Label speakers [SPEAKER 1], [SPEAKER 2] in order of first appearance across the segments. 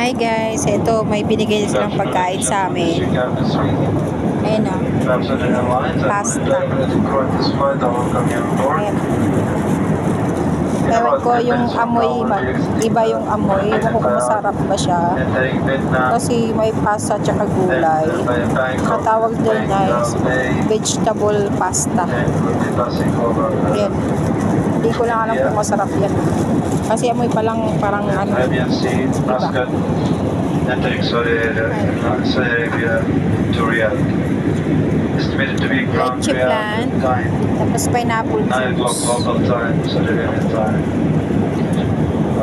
[SPEAKER 1] Hi guys, ito may binigay silang pagkain sa amin. Ayan o. Pasta. Ayan. Ewan ko yung amoy, iba yung amoy. Ewan ko kung masarap ba siya. Kasi may pasta at saka gulay. Matawag din guys, vegetable pasta. Ayan. Hindi ko lang alam kung masarap yan. Kasi amoy pa lang parang ano. Diba?
[SPEAKER 2] Entering Saudi Arabia to Riyadh. Estimated to be ground
[SPEAKER 1] Leche plan.
[SPEAKER 2] time.
[SPEAKER 1] Tapos pineapple
[SPEAKER 2] 9 o'clock
[SPEAKER 1] juice.
[SPEAKER 2] local time, Saudi Arabian time.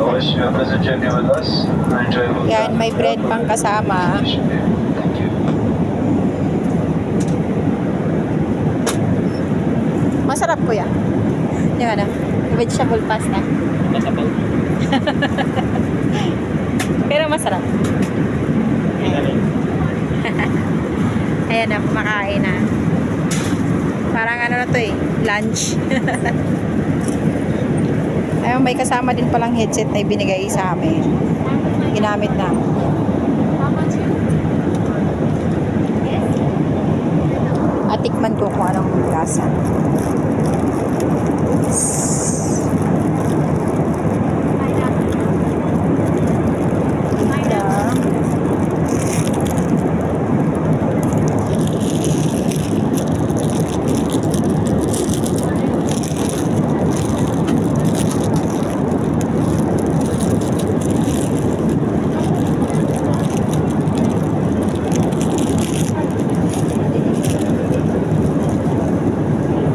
[SPEAKER 2] I wish you a pleasant journey with us. I enjoy it.
[SPEAKER 1] Yan, may bread pang kasama.
[SPEAKER 2] Thank you.
[SPEAKER 1] Masarap po yan. Yung ano, vegetable pasta. Pero masarap. Ayan na, kumakain na. Parang ano na to eh, lunch. Ayun, may kasama din palang headset na ibinigay sa amin. Ginamit na. At tikman ko kung anong lasa.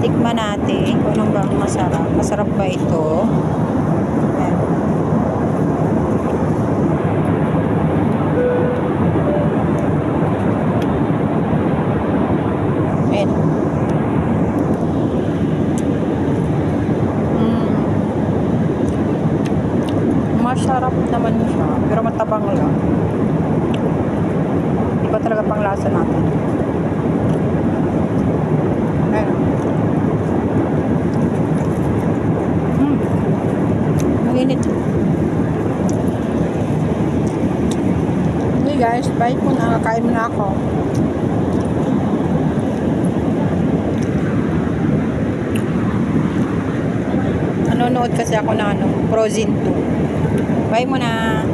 [SPEAKER 1] Tikman natin kung anong bang masarap. Masarap ba ito? Ayan. Ayan. Masarap naman siya. Pero matabang lang. Iba talaga pang lasa natin. Ayan. Mainit. Okay guys, bye po na. Kakain muna ako. Nanonood kasi ako ng Frozen 2. Bye muna.